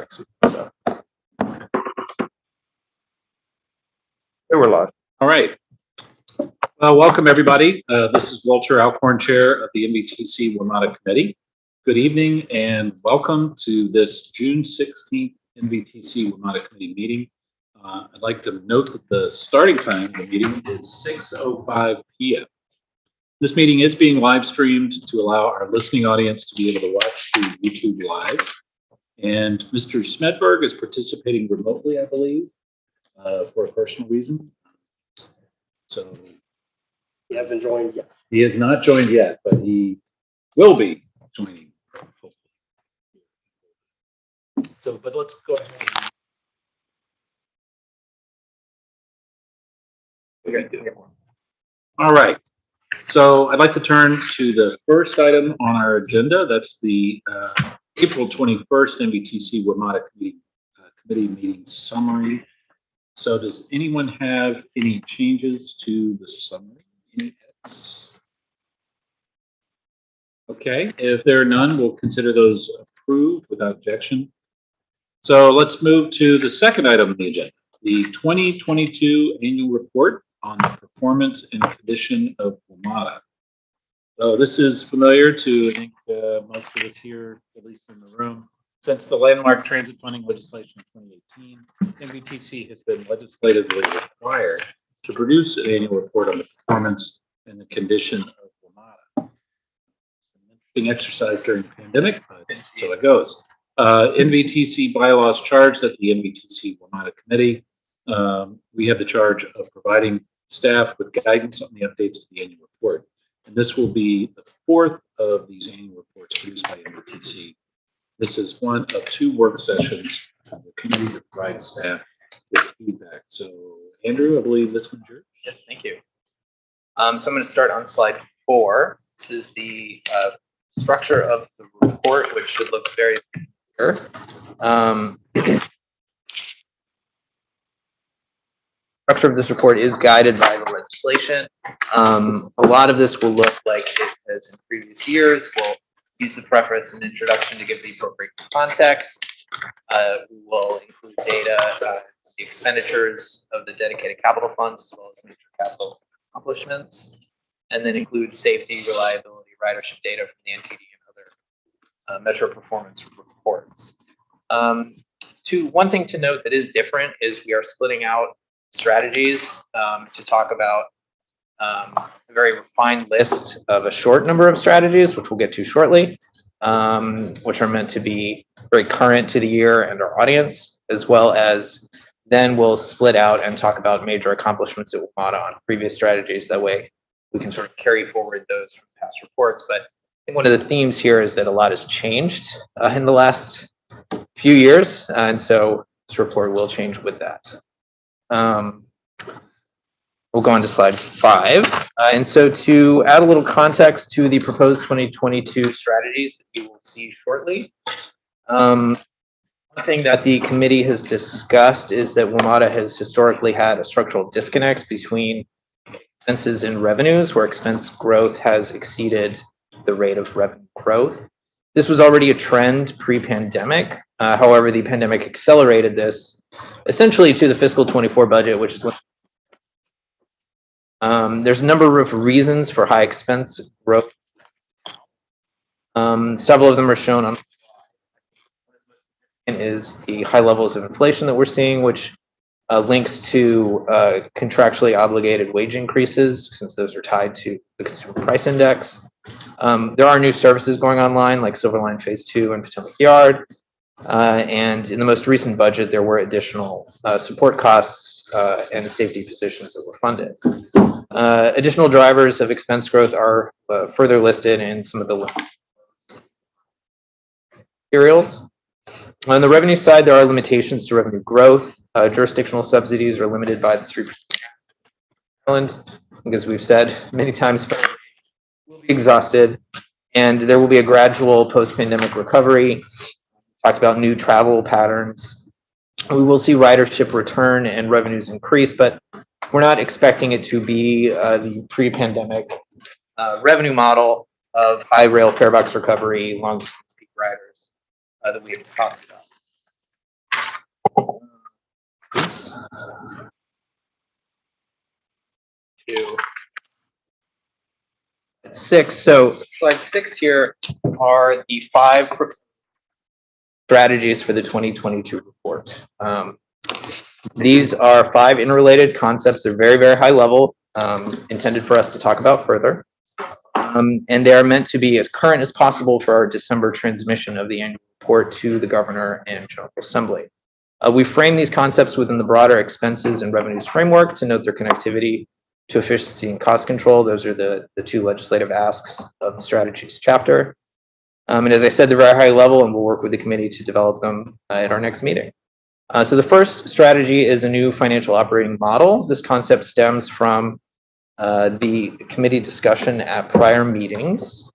start soon. So. They were live. All right. Welcome, everybody. This is Walter Alcorn, Chair of the NVTC WMATA Committee. Good evening and welcome to this June 16th NVTC WMATA Committee meeting. I'd like to note that the starting time of the meeting is 6:05 p.m. This meeting is being live streamed to allow our listening audience to be able to watch through YouTube Live. And Mr. Smedberg is participating remotely, I believe, for a personal reason. So he hasn't joined yet. He has not joined yet, but he will be joining. So, but let's go ahead. All right. So I'd like to turn to the first item on our agenda. That's the April 21st NVTC WMATA committee meeting summary. So does anyone have any changes to the summary? Any edits? Okay, if there are none, we'll consider those approved without objection. So let's move to the second item on the agenda, the 2022 annual report on the performance and condition of WMATA. So this is familiar to, I think, most of us here, at least in the room. Since the landmark transit funding legislation of 2018, NVTC has been legislatively required to produce an annual report on the performance and the condition of WMATA. An interesting exercise during the pandemic, but so it goes. NVTC bylaws charge that the NVTC WMATA committee, we have the charge of providing staff with guidance on the updates to the annual report. And this will be the fourth of these annual reports produced by NVTC. This is one of two work sessions on the committee to provide staff with feedback. So, Andrew, I believe this one's yours. Yes, thank you. So I'm going to start on slide 4. This is the structure of the report, which should look very clear. Structure of this report is guided by the legislation. A lot of this will look like it has in previous years. We'll use the preface and introduction to give the appropriate context. We will include data, the expenditures of the dedicated capital funds, as well as major capital accomplishments, and then include safety, reliability, ridership data from the NTD and other metro performance reports. One thing to note that is different is we are splitting out strategies to talk about a very refined list of a short number of strategies, which we'll get to shortly, which are meant to be very current to the year and our audience, as well as then we'll split out and talk about major accomplishments at WMATA on previous strategies. That way we can sort of carry forward those from past reports. But I think one of the themes here is that a lot has changed in the last few years, and so this report will change with that. We'll go on to slide 5. And so to add a little context to the proposed 2022 strategies that you will see shortly, one thing that the committee has discussed is that WMATA has historically had a structural disconnect between expenses and revenues, where expense growth has exceeded the rate of revenue growth. This was already a trend pre-pandemic. However, the pandemic accelerated this essentially to the fiscal 24 budget, which is what there's a number of reasons for high expense growth. Several of them are shown on is the high levels of inflation that we're seeing, which links to contractually obligated wage increases, since those are tied to the consumer price index. There are new services going online, like Silverline Phase 2 and Potomac Yard. And in the most recent budget, there were additional support costs and safety positions that were funded. Additional drivers of expense growth are further listed in some of the materials. On the revenue side, there are limitations to revenue growth. Jurisdictional subsidies are limited by the 3% island, because we've said many times will be exhausted, and there will be a gradual post-pandemic recovery. Talked about new travel patterns. We will see ridership return and revenues increase, but we're not expecting it to be the pre-pandemic revenue model of high rail fare box recovery, long distance peak riders that we have talked about. advance to six. So slide 6 here are the 5 strategies for the 2022 report. These are 5 interrelated concepts. They're very, very high level, intended for us to talk about further. And they are meant to be as current as possible for our December transmission of the annual report to the governor and General Assembly. We frame these concepts within the broader expenses and revenues framework to note their connectivity to efficiency and cost control. Those are the 2 legislative asks of the strategies chapter. And as I said, they're very high level, and we'll work with the committee to develop them at our next meeting. So the first strategy is a new financial operating model. This concept stems from the committee discussion at prior meetings.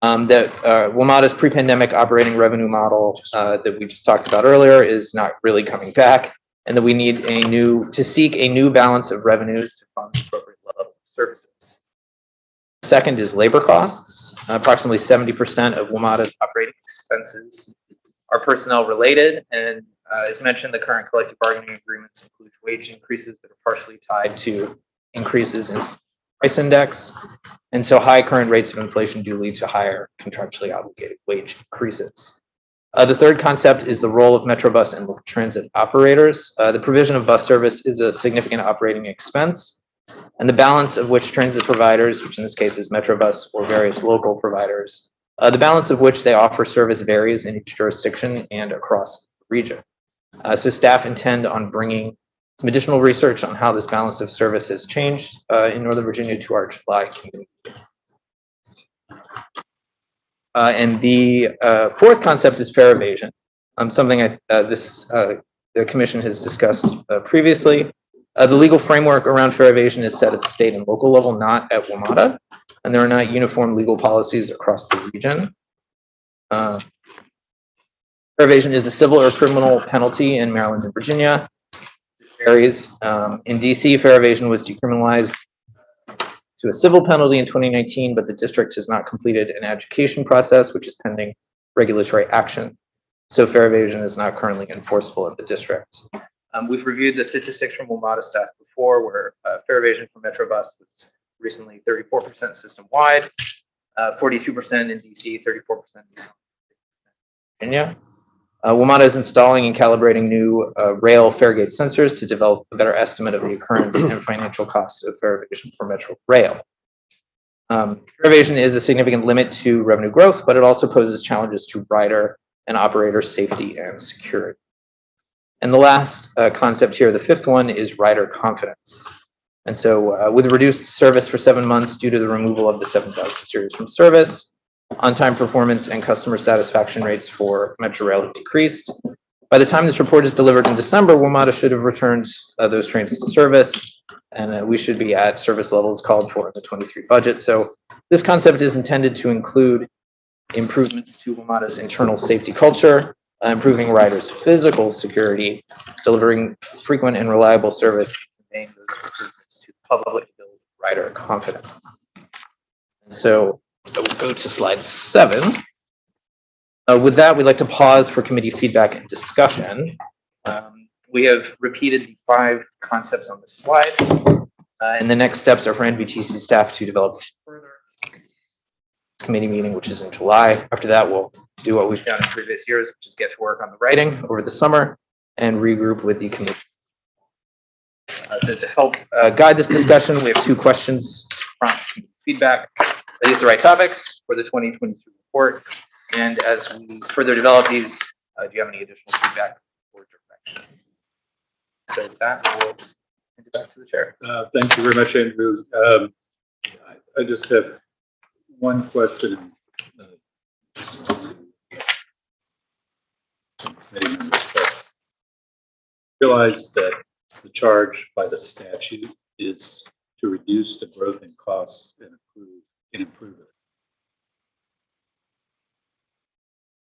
That WMATA's pre-pandemic operating revenue model that we just talked about earlier is not really coming back, and that we need to seek a new balance of revenues to fund the appropriate level of services. Second is labor costs. Approximately 70% of WMATA's operating expenses are personnel related, and as mentioned, the current collective bargaining agreements include wage increases that are partially tied to increases in price index, and so high current rates of inflation do lead to higher contractually obligated wage increases. The third concept is the role of Metrobus and local transit operators. The provision of bus service is a significant operating expense, and the balance of which transit providers, which in this case is Metrobus or various local providers, the balance of which they offer service varies in each jurisdiction and across the region. So staff intend on bringing some additional research on how this balance of service has changed in Northern Virginia to our July committee. And the fourth concept is fare evasion, something the commission has discussed previously. The legal framework around fare evasion is set at the state and local level, not at WMATA, and there are not uniform legal policies across the region. Fare evasion is a civil or criminal penalty in Maryland and Virginia. It varies. In DC, fare evasion was decriminalized to a civil penalty in 2019, but the district has not completed an education process, which is pending regulatory action. So fare evasion is not currently enforceable at the district. We've reviewed the statistics from WMATA staff before, where fare evasion for Metrobus was recently 34% system-wide, 42% in DC, 34% in Virginia. WMATA is installing and calibrating new rail faregate sensors to develop a better estimate of the occurrence and financial cost of fare evasion for Metro Rail. Fare evasion is a significant limit to revenue growth, but it also poses challenges to rider and operator safety and security. And the last concept here, the fifth one, is rider confidence. And so with reduced service for 7 months due to the removal of the 7000 series from service, on-time performance and customer satisfaction rates for Metro Rail have decreased. By the time this report is delivered in December, WMATA should have returned those trains to service, and we should be at service levels called for in the 23 budget. So this concept is intended to include improvements to WMATA's internal safety culture, improving riders' physical security, delivering frequent and reliable service, and conveying those improvements to the public to build rider confidence. And so I will go to slide 7. With that, we'd like to pause for committee feedback and discussion. We have repeated the 5 concepts on this slide, and the next steps are for NVTC staff to develop further committee meeting, which is in July. After that, we'll do what we've done in previous years, which is get to work on the writing over the summer and regroup with the committee. So to help guide this discussion, we have 2 questions to prompt feedback. Are these the right topics for the 2022 report? And as we further develop these, do you have any additional feedback or direction? So with that, we'll hand it back to the chair. Thank you very much, Andrew. I just have one question. Realize that the charge by the statute is to reduce the growth in costs and improve it.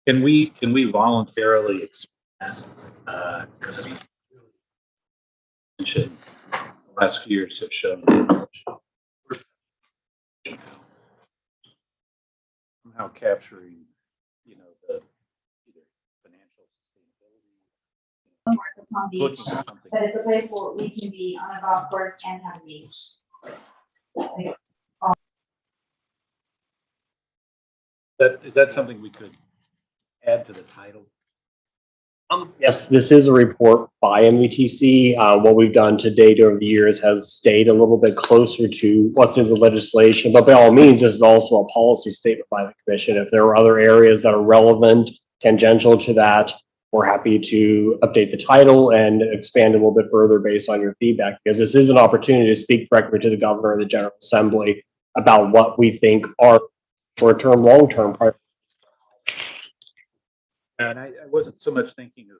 Can we voluntarily expand? Because I mean, the last few years have shown somehow capturing, the either financial sustainability Martha Palm Beach, something. but it's a place where we can be on a golf course and have a beach. Like, Is that something we could add to the title? Yes, this is a report by NVTC. What we've done to date over the years has stayed a little bit closer to what's in the legislation, but by all means, this is also a policy statement by the commission. If there are other areas that are relevant, tangential to that, we're happy to update the title and expand a little bit further based on your feedback, because this is an opportunity to speak directly to the governor and the General Assembly about what we think are short-term, long-term priorities. And I wasn't so much thinking of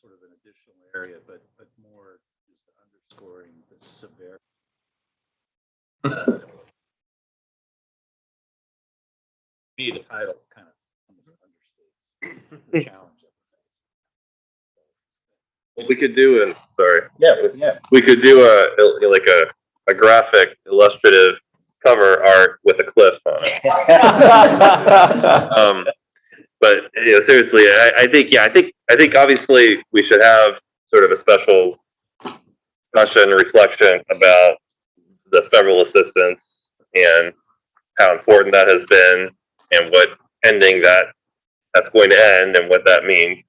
sort of an additional area, but more just underscoring the severity. Me, the title kind of understates the challenge of Well, we could do yeah. we could do a graphic illustrative cover art with a cliff on it. But seriously, I think obviously we should have sort of a special discussion and reflection about the federal assistance and how important that has been and what ending that's going to end and what that means.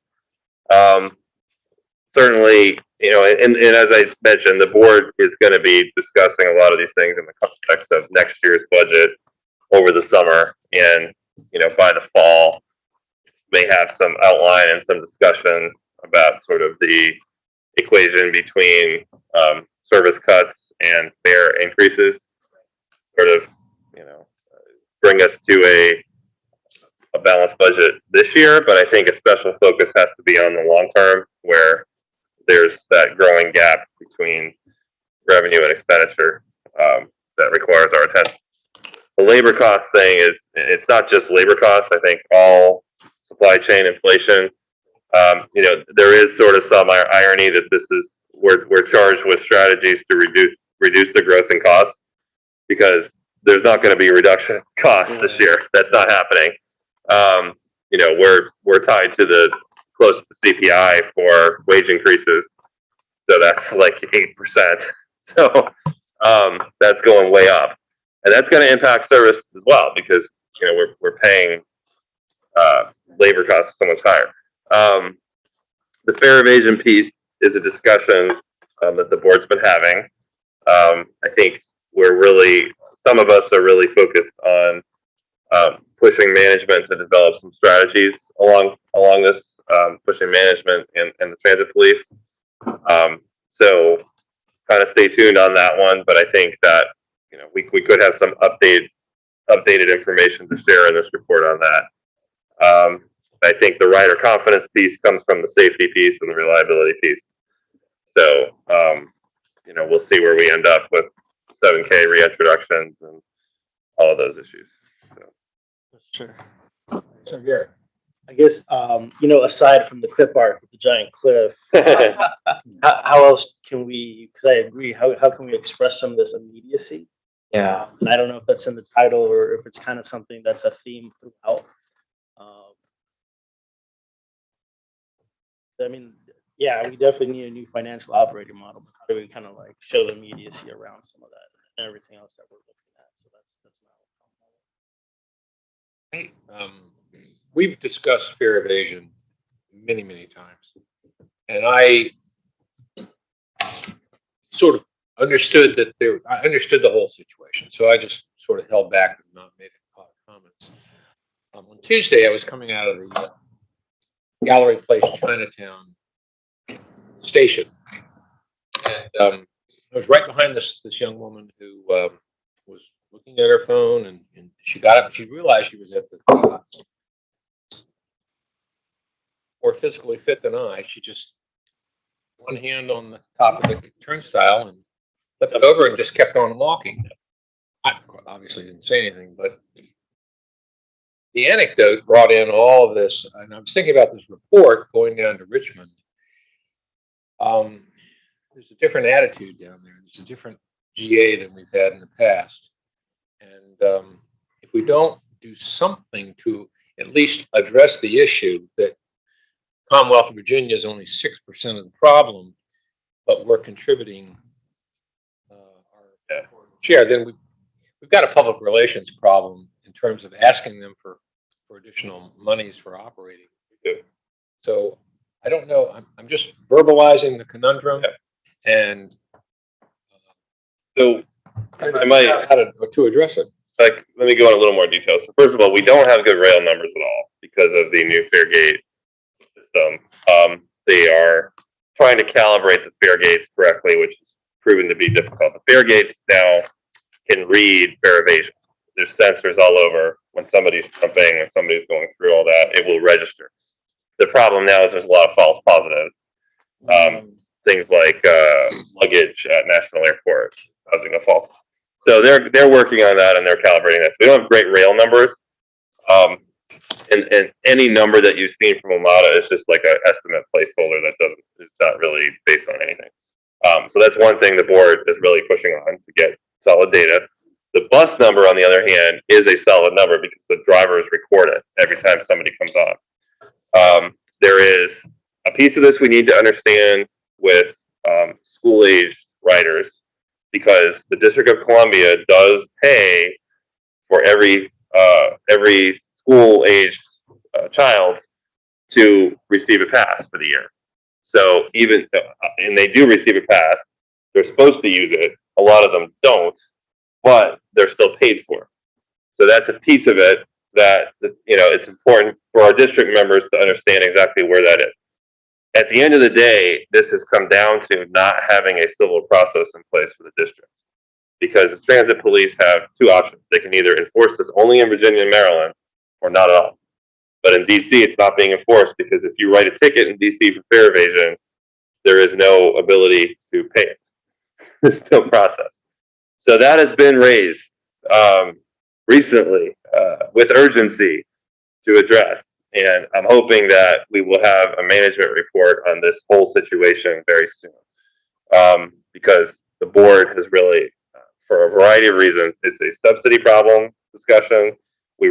Certainly, and as I mentioned, the board is going to be discussing a lot of these things in the context of next year's budget over the summer, and by the fall may have some outline and some discussion about sort of the equation between service cuts and fare increases, sort of bring us to a balanced budget this year. But I think a special focus has to be on the long term, where there's that growing gap between revenue and expenditure that requires our attention. The labor cost thing it's not just labor costs. I think all supply chain inflation, there is sort of some irony that we're charged with strategies to reduce the growth in costs, because there's not going to be a reduction in costs this year. That's not happening. We're tied to close to the CPI for wage increases, so that's like 8%. So that's going way up, and that's going to impact service as well, because we're paying labor costs so much higher. The fare evasion piece is a discussion that the board's been having. I think some of us are really focused on pushing management to develop some strategies along this, pushing management and the transit police. So kind of stay tuned on that one, but I think that we could have some updated information to share in this report on that. I think the rider confidence piece comes from the safety piece and the reliability piece. So we'll see where we end up with 7K reintroductions and all of those issues. Sure. So here, I guess, aside from the cliff art with the giant cliff, how else can we, because I agree, how can we express some of this immediacy? Yeah. And I don't know if that's in the title or if it's kind of something that's a theme throughout. I mean, yeah, we definitely need a new financial operating model, but how do we kind of like show the immediacy around some of that and everything else that we're looking at? So that's We've discussed fare evasion many, many times. And I sort of understood I understood the whole situation. So I just sort of held back and not made a lot of comments. On Tuesday, I was coming out of the Gallery Place Chinatown station. And I was right behind this young woman who was looking at her phone, and she got up and she realized she was at the more physically fit than I. She just one hand on the top of the turnstile and flipped it over and just kept on walking. I obviously didn't say anything, but the anecdote brought in all of this, and I was thinking about this report going down to Richmond. There's a different attitude down there. There's a different GA than we've had in the past. And if we don't do something to at least address the issue that Commonwealth of Virginia is only 6% of the problem, but we're contributing our share, then we've got a public relations problem in terms of asking them for additional monies for operating. So I don't know. I'm just verbalizing the conundrum, and So I might, how to address it. like, let me go in a little more detail. So first of all, we don't have good rail numbers at all because of the new fare gate system. They are trying to calibrate the fare gates correctly, which is proven to be difficult. The fare gates now can read fare evasions. There's sensors all over. When somebody's jumping, when somebody's going through all that, it will register. The problem now is there's a lot of false positives. Things like luggage at National Airport causing a false. So they're working on that and they're calibrating that. So we don't have great rail numbers. And any number that you've seen from WMATA is just like an estimate placeholder that it's not really based on anything. So that's one thing the board is really pushing on to get solid data. The bus number, on the other hand, is a solid number because the drivers record it every time somebody comes on. There is a piece of this we need to understand with school-aged riders because the District of Columbia does pay for every school-aged child to receive a pass for the year. So and they do receive a pass, they're supposed to use it. A lot of them don't, but they're still paid for. So that's a piece of it that, it's important for our district members to understand exactly where that is. At the end of the day, this has come down to not having a civil process in place for the district. Because the transit police have two options. They can either enforce this only in Virginia and Maryland or not at all. But in DC, it's not being enforced because if you write a ticket in DC for fare evasion, there is no ability to pay it. There's no process. So that has been raised recently with urgency to address. And I'm hoping that we will have a management report on this whole situation very soon. Because the board has really, for a variety of reasons, it's a subsidy problem discussion. We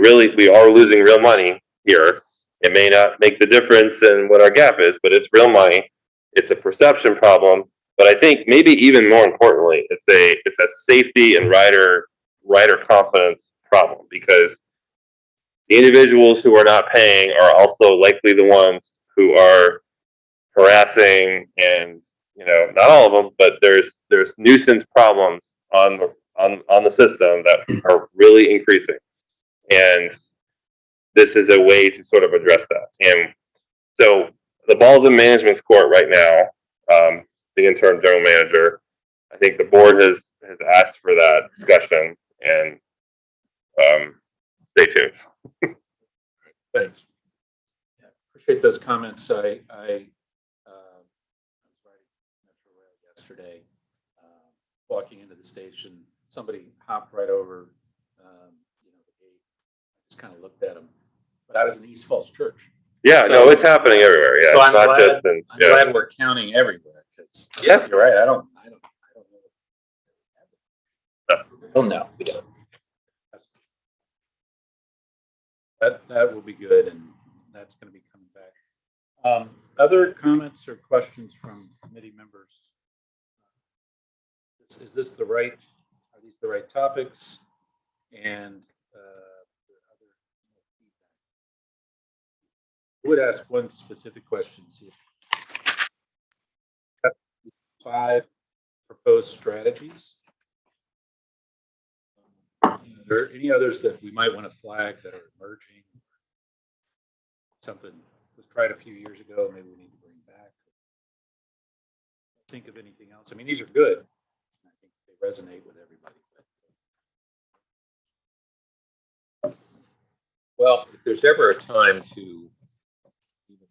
are losing real money here. It may not make the difference in what our gap is, but it's real money. It's a perception problem. But I think maybe even more importantly, it's a safety and rider confidence problem because the individuals who are not paying are also likely the ones who are harassing and, not all of them, but there's nuisance problems on the system that are really increasing. And this is a way to sort of address that. And so the ball's in management's court right now, the interim general manager. I think the board has asked for that discussion and stay tuned. Thanks. Yeah, appreciate those comments. I was riding Metro Rail yesterday, walking into the station. Somebody hopped right over, the gate. I just kind of looked at them, but I was in East Falls Church. Yeah, So- no, it's happening everywhere. Yeah, So it's not just I'm glad we're counting everywhere because Yeah. you're right. I don't know. Oh, no, we don't. That will be good, and that's going to be coming back. Other comments or questions from committee members? Is this the right? Are these the right topics? And other feedback. I would ask one specific question. See if 5 proposed strategies. Are there any others that we might want to flag that are emerging? Something was tried a few years ago, maybe we need to bring back. Think of anything else? I mean, these are good. I think they resonate with everybody. Well, if there's ever a time to even be able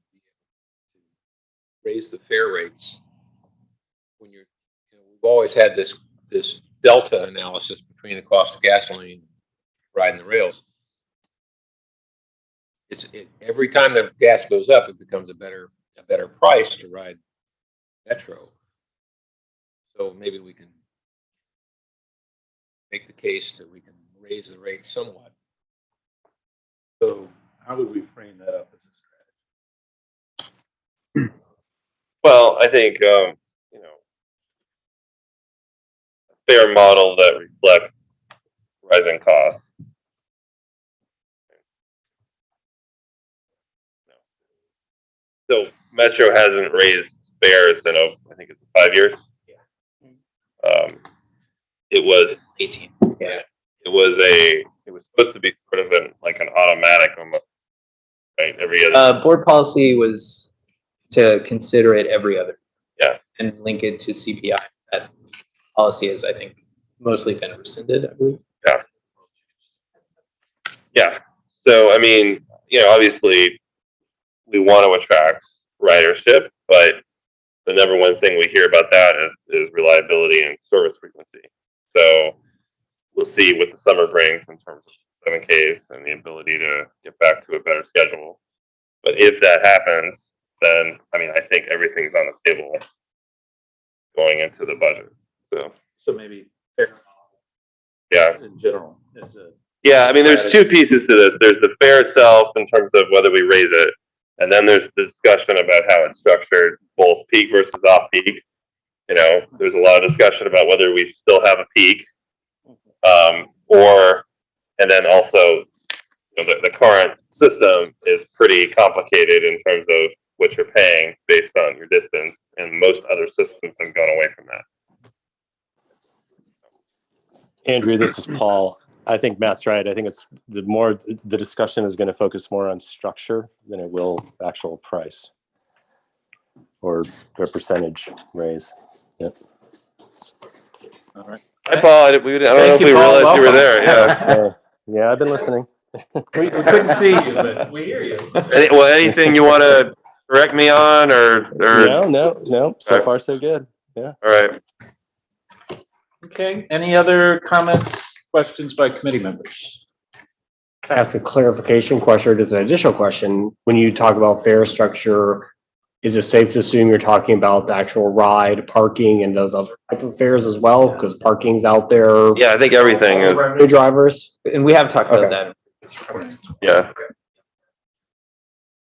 to raise the fare rates, when we've always had this delta analysis between the cost of gasoline riding the rails. Every time the gas goes up, it becomes a better price to ride Metro. So maybe we can make the case that we can raise the rate somewhat. So how would we frame that up as a strategy? Well, I think, a fair model that reflects rising costs. So Metro hasn't raised fares in, I think it's 5 years. It was 18. Yeah. It was supposed to be sort of an automatic almost, right? Every other. Board policy was to consider it every other. Yeah. And link it to CPI. That policy has, I think, mostly been rescinded, I believe. Yeah. Yeah. So, I mean, obviously we want to attract ridership, but the number one thing we hear about that is reliability and service frequency. So we'll see what the summer brings in terms of 7Ks and the ability to get back to a better schedule. But if that happens, then, I mean, I think everything's on the table going into the budget. So maybe fair Yeah. in general is a. Yeah, I mean, there's two pieces to this. There's the fare itself in terms of whether we raise it, and then there's the discussion about how it's structured, both peak versus off peak. There's a lot of discussion about whether we still have a peak, and then also, the current system is pretty complicated in terms of what you're paying based on your distance, and most other systems have gone away from that. Andrew, this is Paul. I think Matt's right. I think it's the discussion is going to focus more on structure than it will actual price or their percentage raise. Yep. All right. Hi, Paul. I don't know if we Paul. realized you were Welcome. there. Yeah. Yeah, I've been listening. We couldn't see you, but we hear you. Anything you want to correct me on, or? No. So Right. far, so good. All right. Okay, any other comments, questions by committee members? Can I ask a clarification question or just an additional question? When you talk about fare structure, is it safe to assume you're talking about the actual ride, parking, and those other type of fares as well? Because parking's out there. Yeah, I think everything is. Revenue drivers. And we have talked about Okay. that. Yeah.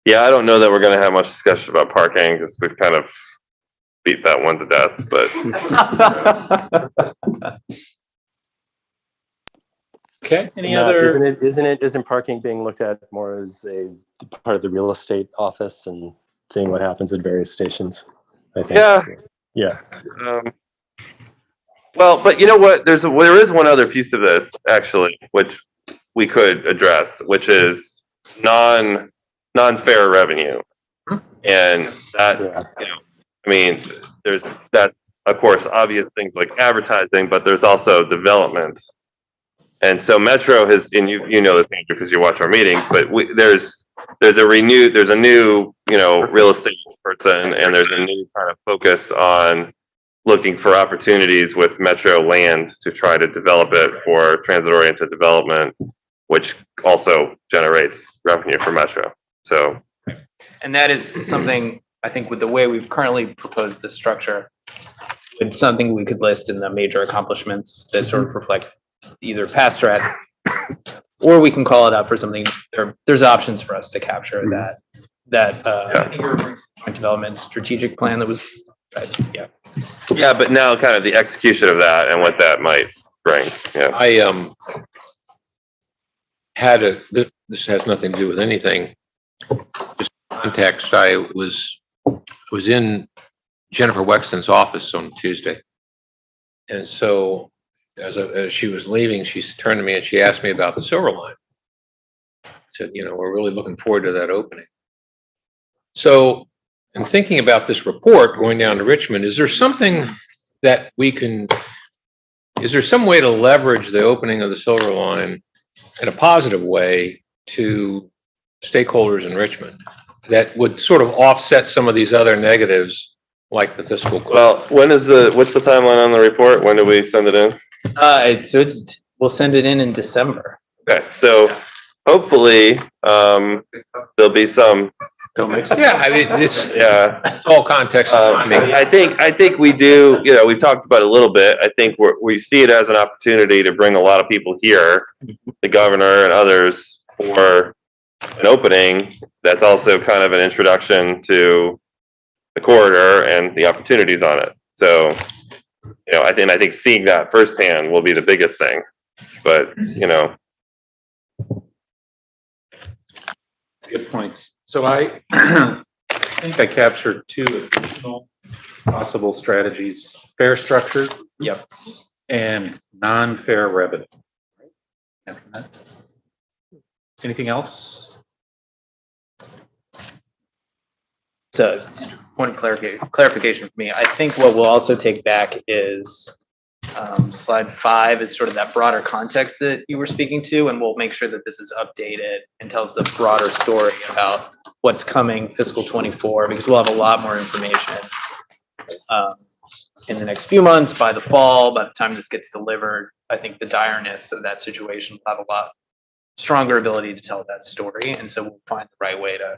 Yeah, I don't know that we're going to have much discussion about parking because we've kind of beat that one to death, but. Okay, any Matt, other? Isn't parking being looked at more as a part of the real estate office and seeing what happens at various stations? I think. Yeah. Yeah. Well, but you know what? There is one other piece of this actually, which we could address, which is non-fare revenue, and that I mean, there's that, of course, obvious things like advertising, but there's also development. And so Metro has, and you know this, Andrew, because you watch our meetings, but there's a new, real estate person, and there's a new kind of focus on looking for opportunities with Metro land to try to develop it for transit-oriented development, which also generates revenue for Metro. So. And that is something, I think, with the way we've currently proposed the structure, it's something we could list in the major accomplishments that sort of reflect either past strat, or we can call it out for something. There's options for us to capture that. I think you're referring to development strategic plan that was, yeah. Yeah, but now kind of the execution of that and what that might bring. Yeah. I this has nothing to do with anything. Just context. I was in Jennifer Wexton's office on Tuesday, and so as she was leaving, she turned to me and she asked me about the Silver Line. Said, we're really looking forward to that opening. So, in thinking about this report going down to Richmond, is there something that is there some way to leverage the opening of the Silver Line in a positive way to stakeholders in Richmond that would sort of offset some of these other negatives like the fiscal? Well, what's the timeline on the report? When do we send it in? We'll send it in December. Okay, so hopefully, there'll be some. Yeah, I mean, it's Yeah. all context. I think we do, we've talked about it a little bit. I think we see it as an opportunity to bring a lot of people here, the governor and others, for an opening that's also kind of an introduction to the corridor and the opportunities on it. So, I think seeing that firsthand will be the biggest thing. But, Good points. So I think I captured two additional possible strategies: fare structure. Yep. And non-fare revenue. Anything else? So, point of clarification for me. I think what we'll also take back is slide 5 is sort of that broader context that you were speaking to, and we'll make sure that this is updated and tells the broader story about what's coming fiscal 24, because we'll have a lot more information in the next few months. By the fall, by the time this gets delivered, I think the direness of that situation will have a lot stronger ability to tell that story, and so we'll find the right way to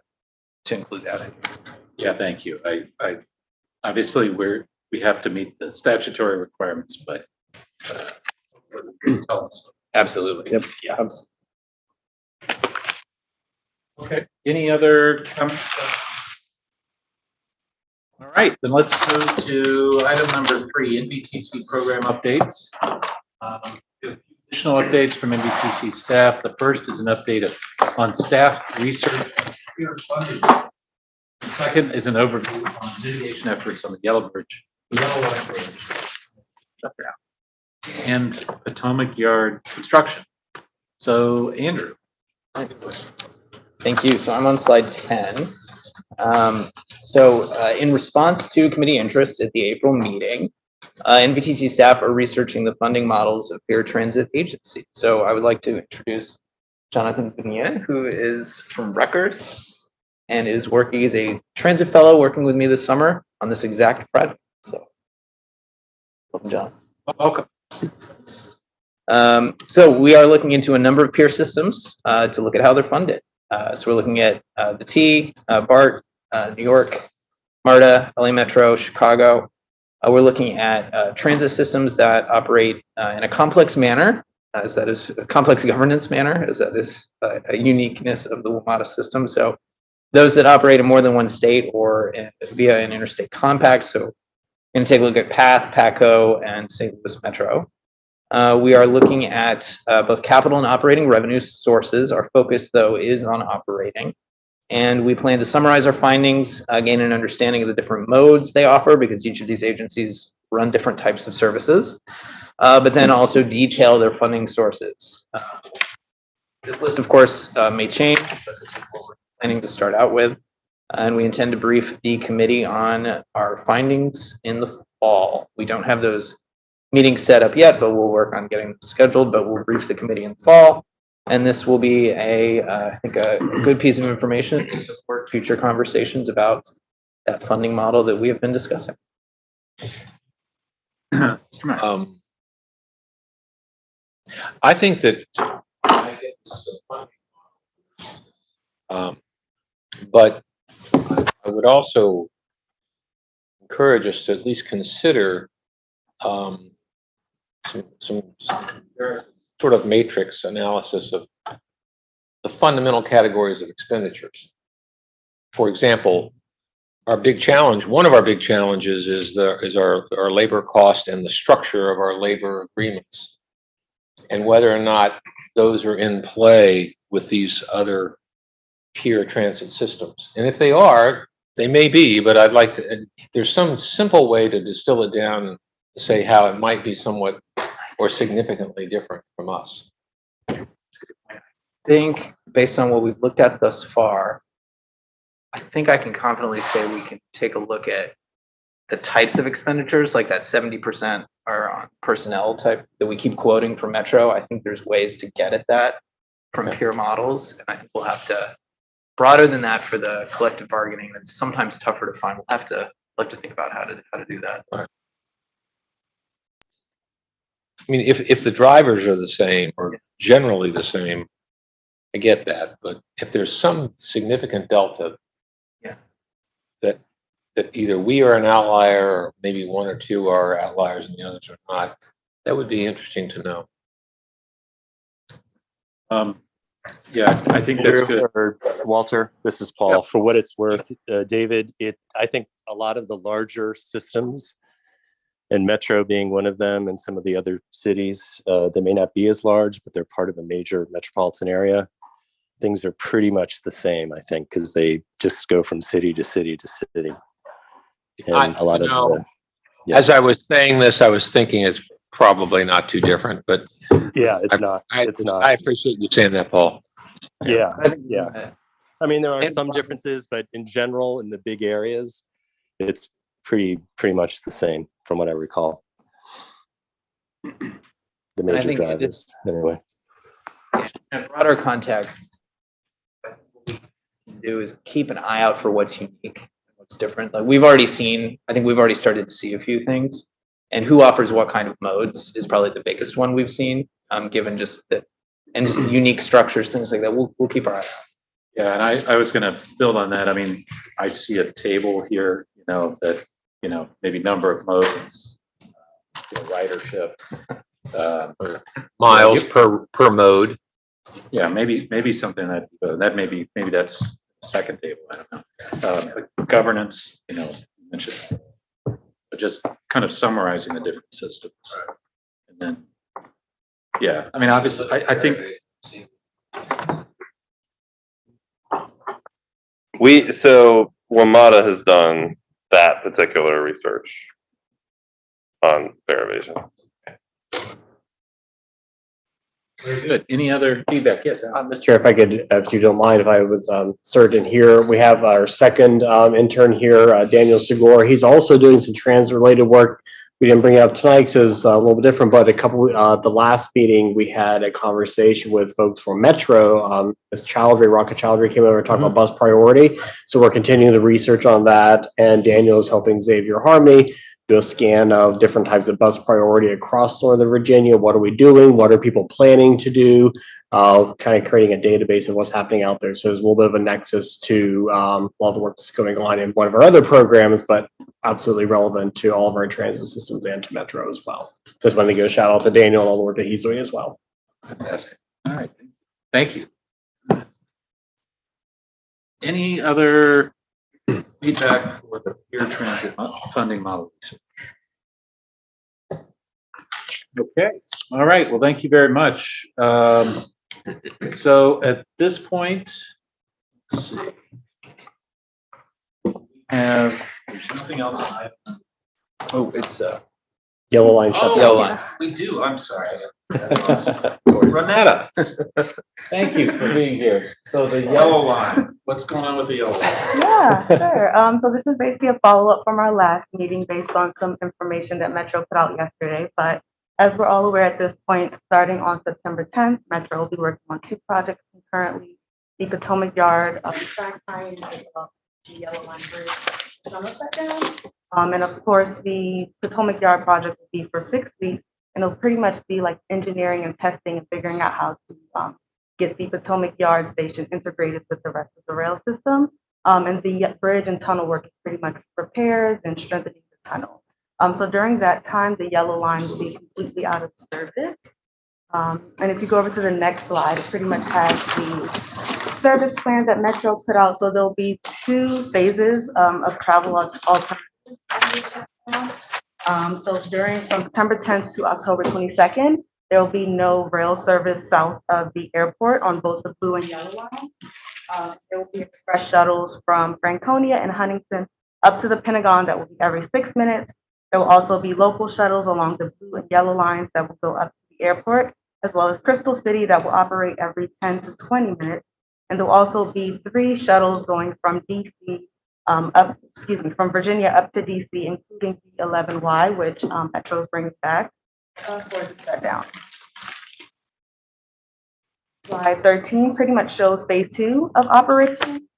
include that in. Yeah, thank you. I obviously we have to meet the statutory requirements, but Absolutely. Yep. Yeah. okay. Any other comments? All right, then let's move to item number 3, NVTC program updates. Additional updates from NVTC staff. The first is an update on staff research. The second is an overview on mitigation efforts on the Yellow Bridge and Potomac Yard construction. So, Andrew. Thank you. So I'm on slide 10. In response to committee interest at the April meeting, NVTC staff are researching the funding models of fair transit agencies. So I would like to introduce Jonathan Vignier, who is from Rutgers and is working as a transit fellow working with me this summer on this exact project. So welcome, John. Welcome. So we are looking into a number of peer systems to look at how they're funded. So we're looking at the T, BART, New York, MARTA, LA Metro, Chicago. We're looking at transit systems that operate in a complex manner, as that is a complex governance manner, as that is a uniqueness of the WMATA system. So those that operate in more than one state or via an interstate compact. So we're going to take a look at PATH, PATCO, and St. Louis Metro. We are looking at both capital and operating revenue sources. Our focus, though, is on operating. And we plan to summarize our findings, gain an understanding of the different modes they offer, because each of these agencies run different types of services, but then also detail their funding sources. This list, of course, may change, but this is what we're planning to start out with. And we intend to brief the committee on our findings in the fall. We don't have those meetings set up yet, but we'll work on getting them scheduled, but we'll brief the committee in the fall. And this will be I think a good piece of information to support future conversations about that funding model that we have been discussing. Mr. Mayor. I think that, but I would also encourage us to at least consider some sort of matrix analysis of the fundamental categories of expenditures. For example, one of our big challenges is our labor cost and the structure of our labor agreements, and whether or not those are in play with these other peer transit systems. And if they are, they may be, but there's some simple way to distill it down and say how it might be somewhat or significantly different from us. I think based on what we've looked at thus far, I think I can confidently say we can take a look at the types of expenditures, like that 70% are on personnel type that we keep quoting for Metro. I think there's ways to get at that from peer models, and I think we'll have to, broader than that for the collective bargaining, that's sometimes tougher to find. We'll have to think about how to do that. Right. I mean, if the drivers are the same or generally the same, I get that. But if there's some significant delta, yeah, that either we are an outlier or maybe one or two are outliers and the others are not, that would be interesting to know. Yeah, I think that's good. Or Walter, this is Paul. For what it's worth, David, I think a lot of the larger systems, and Metro being one of them, and some of the other cities that may not be as large, but they're part of a major metropolitan area, things are pretty much the same, I think, because they just go from city to city to city. And a lot of yeah. As I was saying this, I was thinking it's probably not too different, but yeah, it's not. I appreciate you saying that, Paul. Yeah, I think, yeah. I mean, there are And- some differences, but in general, in the big areas, it's pretty much the same from what I recall. The I major think drivers, anyway. in a broader context, what we can do is keep an eye out for what's unique, what's different. Like I think we've already started to see a few things, and who offers what kind of modes is probably the biggest one we've seen, given just that, and just unique structures, things like that. We'll keep our eye out. Yeah, and I was gonna build on that. I mean, I see a table here, that, maybe number of modes, ridership. Miles per mode. Yeah, maybe something that maybe that's the second table, I don't know. Like governance, you mentioned, but just kind of summarizing the different systems. And then, yeah, I mean, obviously, I think, So WMATA has done that particular research on derivation. very good. Any other feedback? Yes, Al. Mr. Chair, if you don't mind, if I was certain here, we have our second intern here, Daniel Segura. He's also doing some trans-related work. We didn't bring it up tonight because it's a little bit different, but the last meeting, we had a conversation with folks from Metro. Ms. Chowdhury, Rocket Chowdhury came over to talk about bus priority. So we're continuing the research on that, and Daniel is helping Xavier Harmony do a scan of different types of bus priority across Northern Virginia. What are we doing? What are people planning to do? Kind of creating a database of what's happening out there. So there's a little bit of a nexus to all the work that's going on in one of our other programs, but absolutely relevant to all of our transit systems and to Metro as well. Just wanted to give a shout out to Daniel and all the work that he's doing as well. Fantastic. All right. Thank you. Any other feedback for the peer transit funding model research? Okay. All right. Well, thank you very much. So at this point, let's see. There's nothing else. Oh, it's Yellow line shutdown. Yellow line. We do. I'm sorry. Renata, thank you for being here. So the yellow line, what's going on with the yellow line? Yeah, sure. So this is basically a follow-up from our last meeting based on some information that Metro put out yesterday. But as we're all aware at this point, starting on September 10th, Metro will be working on 2 projects concurrently: the Potomac Yard track sign and the Yellow Line Bridge. And of course, the Potomac Yard project will be for 6 weeks, and it'll pretty much be like engineering and testing and figuring out how to get the Potomac Yard station integrated with the rest of the rail system. And the bridge and tunnel work is pretty much repairs and strengthening the tunnel. So during that time, the yellow line will be completely out of service. And if you go over to the next slide, it pretty much has the service plan that Metro put out. So there'll be 2 phases of travel alternatives. So from September 10th to October 22nd, there will be no rail service south of the airport on both the blue and yellow line. There will be express shuttles from Franconia and Huntington up to the Pentagon that will be every 6 minutes. There will also be local shuttles along the blue and yellow lines that will go up to the airport, as well as Crystal City that will operate every 10 to 20 minutes. And there will also be 3 shuttles going from from Virginia up to DC, including the 11Y, which Metro brings back for the shutdown. Slide 13 pretty much shows phase 2 of operation.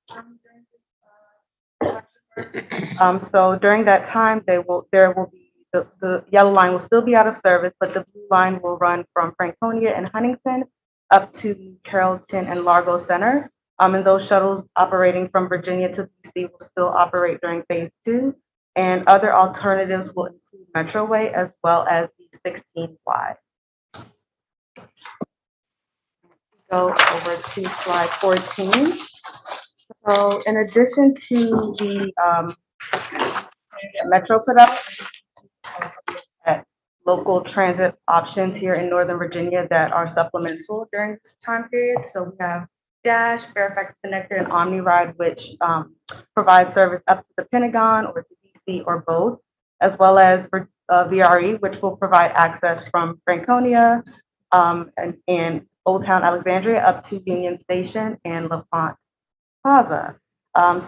So during that time, there will be the yellow line will still be out of service, but the blue line will run from Franconia and Huntington up to Carrollton and Largo Center. And those shuttles operating from Virginia to DC will still operate during phase 2. And other alternatives will include Metroway as well as the 16Y. Go over to slide 14. So in addition to the Metro put up at local transit options here in Northern Virginia that are supplemental during this time period. So we have Dash, Fairfax Connector, and OmniRide, which provide service up to the Pentagon or to DC or both, as well as VRE, which will provide access from Franconia and Old Town Alexandria up to Union Station and LaFont Plaza.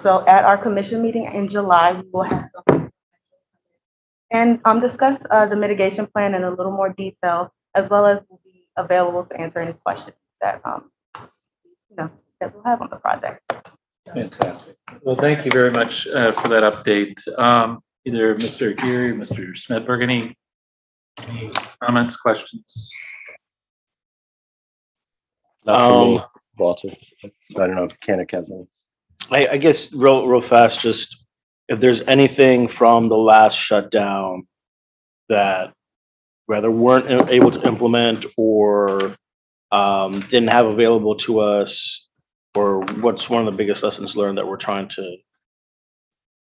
So at our commission meeting in July, we will have some and discuss the mitigation plan in a little more detail, as well as will be available to answer any questions that that we'll have on the project. Fantastic. Well, thank you very much for that update. Either Mr. Geary, Mr. Smedberg, any comments, questions? Not for me, Walter. I don't know if Kanik has any. I guess real fast, just if there's anything from the last shutdown that whether weren't able to implement or didn't have available to us, or what's one of the biggest lessons learned that we're trying to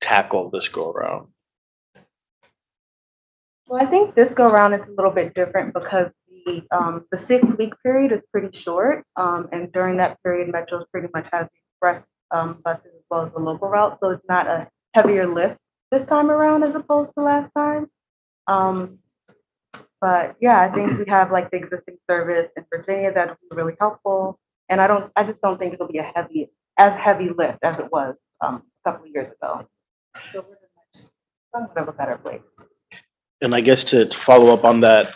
tackle this go around? Well, I think this go around is a little bit different because the 6-week period is pretty short, and during that period, Metro pretty much has the express buses as well as the local route, so it's not a heavier lift this time around as opposed to last time. But yeah, I think we have like the existing service in Virginia that will be really helpful, and I just don't think it'll be as heavy lift as it was a couple of years ago. So we're in somewhat of a better place. And I guess to follow up on that,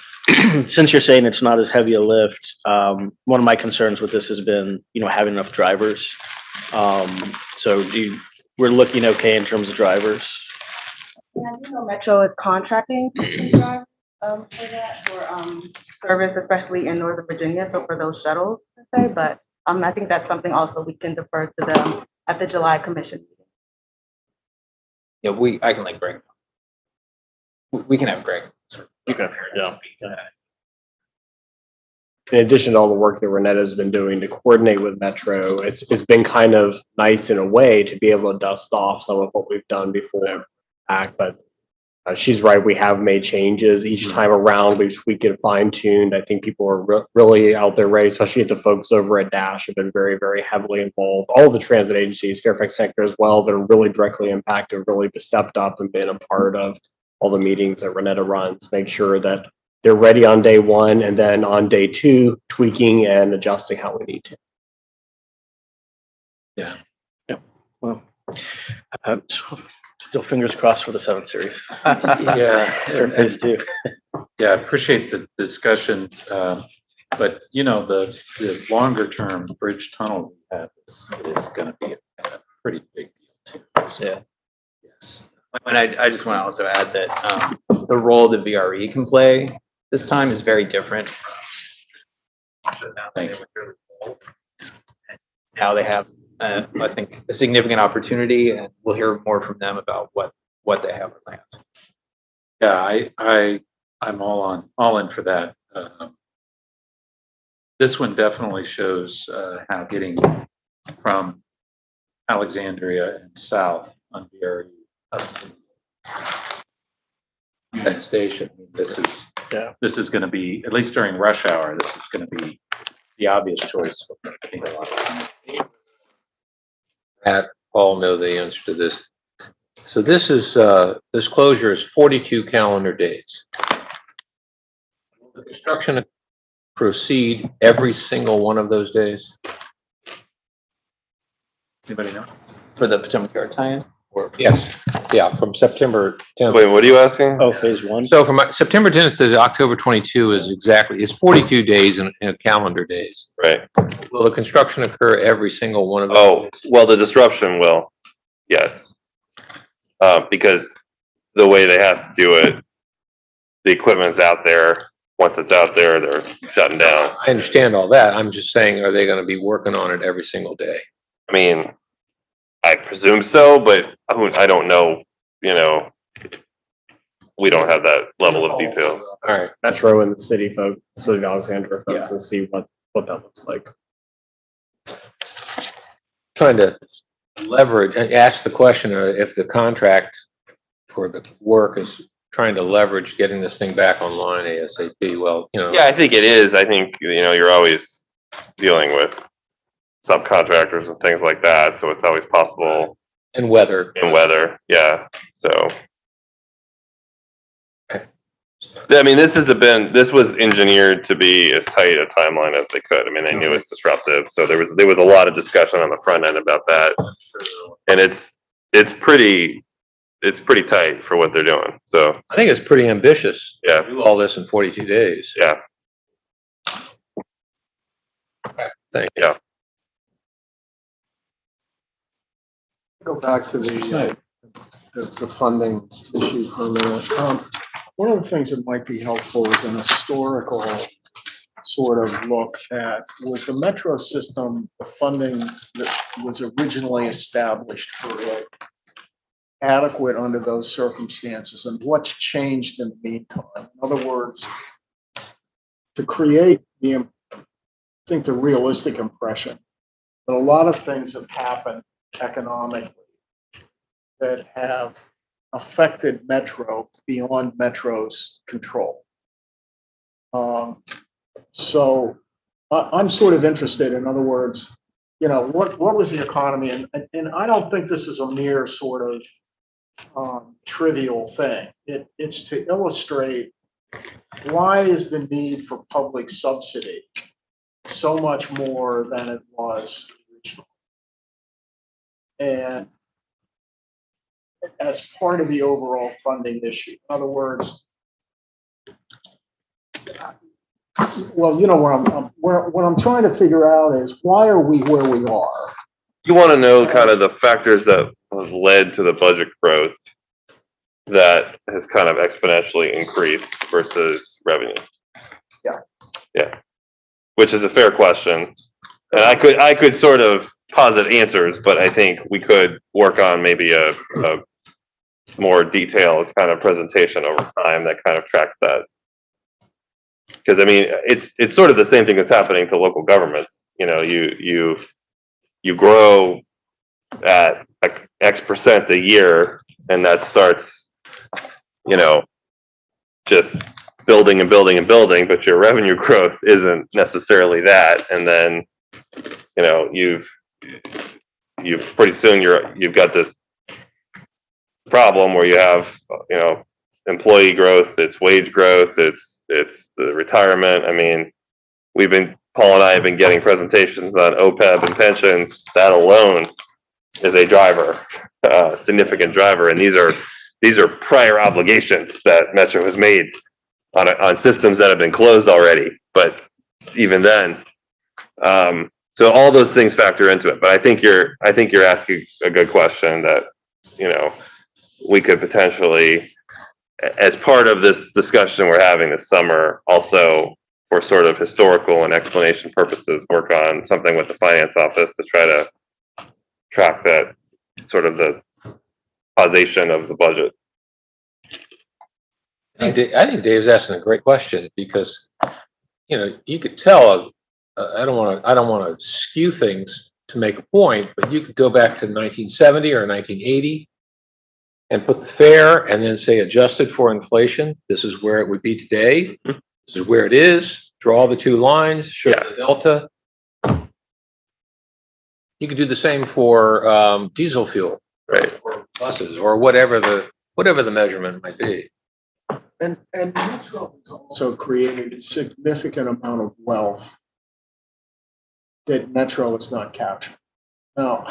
since you're saying it's not as heavy a lift, one of my concerns with this has been, having enough drivers. So we're looking okay in terms of drivers? Yeah, Metro is contracting drivers for that, for service, especially in Northern Virginia, so for those shuttles, per se, but I think that's something also we can defer to them at the July commission meeting. Yeah, I can bring. We can have Greg. Okay, yeah. In addition to all the work that Renetta's been doing to coordinate with Metro, it's been kind of nice in a way to be able to dust off some of what we've done before. But she's right, we have made changes each time around. We've tweaked it, fine-tuned. I think people are really out there ready, especially the folks over at Dash have been very, very heavily involved. All the transit agencies, Fairfax Sector as well, that are really directly impacted, really stepped up and been a part of all the meetings that Renetta runs, make sure that they're ready on day one, and then on day two, tweaking and adjusting how we need to. Yeah. Well, still fingers crossed for the 7th series. Yeah. For phase 2. Yeah, I appreciate the discussion, but the longer term bridge tunnel we have is going to be a pretty big deal too. So, Yeah. yes. And I just want to also add that the role that VRE can play this time is very different. Thank you. Now they have, I think, a significant opportunity, and we'll hear more from them about what they have planned. Yeah, I'm all in for that. This one definitely shows how getting from Alexandria and south on VRE up to that station. This is going to be, at least during rush hour, this is going to be the obvious choice. Pat, Paul know the answer to this. So this closure is 42 calendar days. Will the construction proceed every single one of those days? Anybody know? For the Potomac Yard tie-in? Yes, yeah, from September 10th. Wait, what are you asking? Oh, phase 1. So from September 10th to October 22 is 42 days in calendar days. Right. Will the construction occur every single one of those? Oh, well, the disruption will, yes. Because the way they have to do it, the equipment's out there. Once it's out there, they're shutting down. I understand all that. I'm just saying, are they going to be working on it every single day? I mean, I presume so, but I don't know, we don't have that level of detail. All right. Metro and the city folks, City of Alexandria folks, and see what that looks like. trying to leverage, ask the question if the contract for the work is trying to leverage getting this thing back online ASAP. Well, Yeah, I think it is. I think, you're always dealing with subcontractors and things like that, so it's always possible and weather. in weather, yeah, so. I mean, this was engineered to be as tight a timeline as they could. I mean, they knew it's disruptive, so there was a lot of discussion on the front end about that. And it's pretty tight for what they're doing, so, I think it's pretty ambitious. yeah, Do all this in 42 days. yeah, Thank you. yeah. Go back to the funding issue for a minute. One of the things that might be helpful is an historical sort of look at, was the metro system, the funding that was originally established for it adequate under those circumstances, and what's changed in the meantime? In other words, to create I think the realistic impression that a lot of things have happened economically that have affected Metro beyond Metro's control. So I'm sort of interested, in other words, what was the economy? And I don't think this is a mere sort of trivial thing. It's to illustrate why is the need for public subsidy so much more than it was originally. And as part of the overall funding issue. In other words, well, what I'm trying to figure out is, why are we where we are? You want to know kind of the factors that have led to the budget growth that has kind of exponentially increased versus revenue. Yeah. Yeah. Which is a fair question. And I could sort of posit answers, but I think we could work on maybe a more detailed kind of presentation over time that kind of tracks that. Because I mean, it's sort of the same thing that's happening to local governments. You grow at like X% a year, and that starts, just building and building and building, but your revenue growth isn't necessarily that. And then, you've pretty soon you've got this problem where you have, employee growth, it's wage growth, it's the retirement. I mean, Paul and I have been getting presentations on OPEB and pensions. That alone is a driver, significant driver. And these are prior obligations that Metro has made on systems that have been closed already. But even then, so all those things factor into it. But I think you're asking a good question that, we could potentially, as part of this discussion we're having this summer, also for sort of historical and explanation purposes, work on something with the finance office to try to track that sort of the causation of the budget. I think Dave's asking a great question because, you could tell, I don't want to skew things to make a point, but you could go back to 1970 or 1980 and put the fare and then say adjusted for inflation. This is where it would be today. This is where it is. Draw the two lines, show the delta. You could do the same for diesel fuel, right? Or buses, or whatever the measurement might be. And Metro has also created a significant amount of wealth that Metro is not capturing. Now,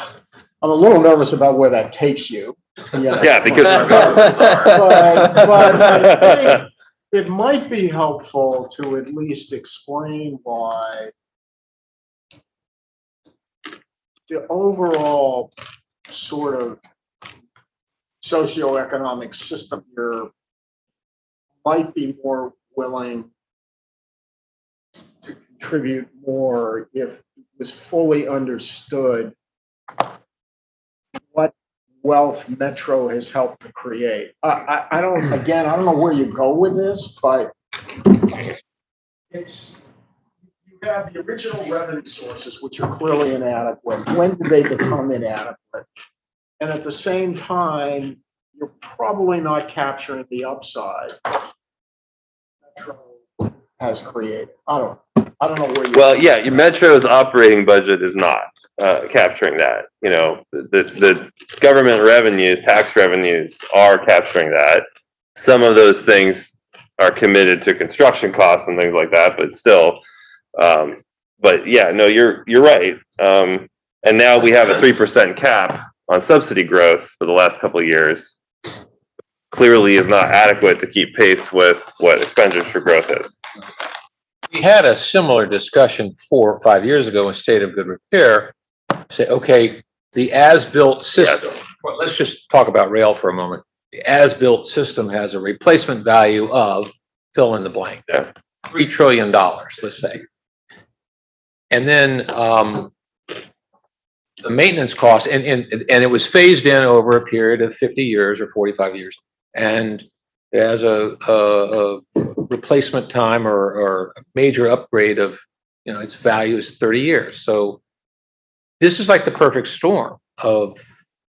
I'm a little nervous about where that takes you. Yeah, because our governments are. But I think it might be helpful to at least explain why the overall sort of socioeconomic system here might be more willing to contribute more if it was fully understood what wealth Metro has helped to create. I don't know where you go with this, but you you have the original revenue sources, which are clearly inadequate. When did they become inadequate? And at the same time, you're probably not capturing the upside Metro has created. I don't know where you. Well, yeah, your Metro's operating budget is not capturing that. You know, the government revenues, tax revenues are capturing that. Some of those things are committed to construction costs and things like that, but still. But yeah, no, you're right. And now we have a 3% cap on subsidy growth for the last couple of years. Clearly is not adequate to keep pace with what expenditure growth is. We had a similar discussion 4 or 5 years ago in State of Good Repair. Say, okay, the as-built system, well, let's just talk about rail for a moment. The as-built system has a replacement value of fill in the blank. Yeah. $3 trillion, let's say. And then the maintenance cost, and it was phased in over a period of 50 years or 45 years. And as a replacement time or a major upgrade of, you know, its value is 30 years. So this is like the perfect storm of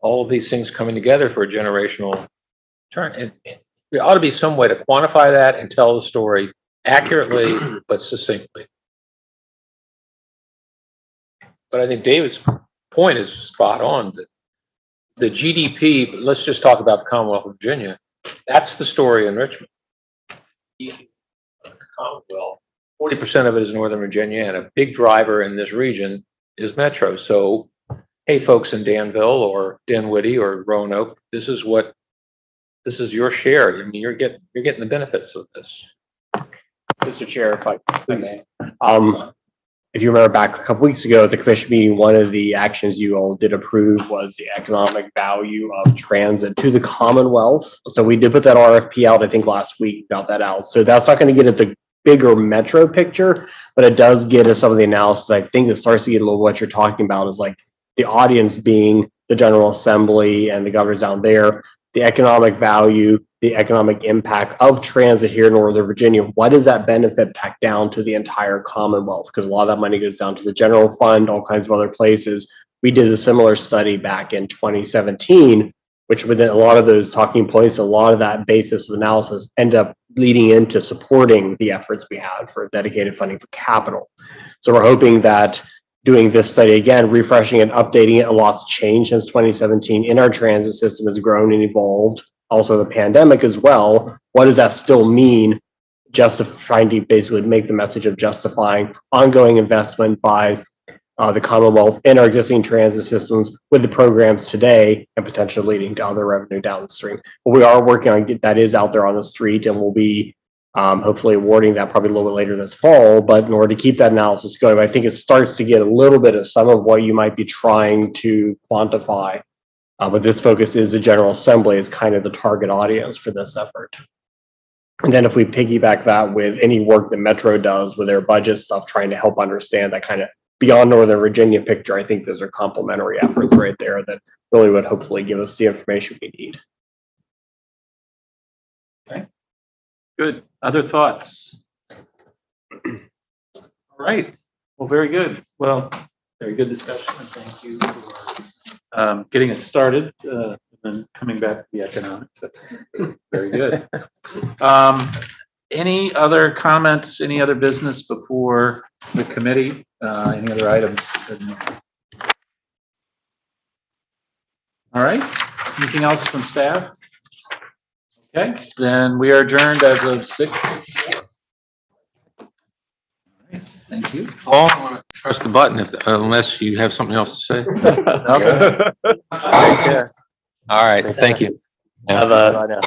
all of these things coming together for a generational turn. And there ought to be some way to quantify that and tell the story accurately but succinctly. But I think David's point is spot on. That the GDP, let's just talk about the Commonwealth of Virginia. That's the story in Richmond. Commonwealth, 40% of it is Northern Virginia, and a big driver in this region is Metro. So, hey, folks in Danville or Dinwiddie or Roanoke, this is your share. I mean, you're getting the benefits of this. Mr. Chair, if I may. If you remember back a couple weeks ago at the commission meeting, one of the actions you all did approve was the economic value of transit to the Commonwealth. So we did put that RFP out, I think last week, got that out. So that's not going to get at the bigger Metro picture, but it does get us some of the analysis. I think that starts to get a little what you're talking about is like the audience being the General Assembly and the governors down there, the economic value, the economic impact of transit here in Northern Virginia. What does that benefit back down to the entire Commonwealth? Because a lot of that money goes down to the general fund, all kinds of other places. We did a similar study back in 2017, which within a lot of those talking points, a lot of that basis of analysis end up leading into supporting the efforts we have for dedicated funding for capital. So we're hoping that doing this study again, refreshing and updating it, a lot's changed since 2017 in our transit system has grown and evolved. Also the pandemic as well. What does that still mean? Just trying to basically make the message of justifying ongoing investment by the Commonwealth in our existing transit systems with the programs today and potentially leading to other revenue downstream. But we are working on that is out there on the street, and we'll be hopefully awarding that probably a little bit later this fall. But in order to keep that analysis going, I think it starts to get a little bit of some of what you might be trying to quantify. But this focus is the General Assembly as kind of the target audience for this effort. And then if we piggyback that with any work that Metro does with their budget stuff, trying to help understand that kind of beyond Northern Virginia picture, I think those are complementary efforts right there that really would hopefully give us the information we need. Okay. Good. Other thoughts? All right. Well, very good. Well, very good discussion, and thank you for getting us started and then coming back to the economics. That's very good. Any other comments, any other business before the committee? Any other items? All right. Anything else from staff? Okay, then we are adjourned as of 6. All right, thank you. Paul, I'm gonna press the button unless you have something else to say. Okay. All right, thank you. Have a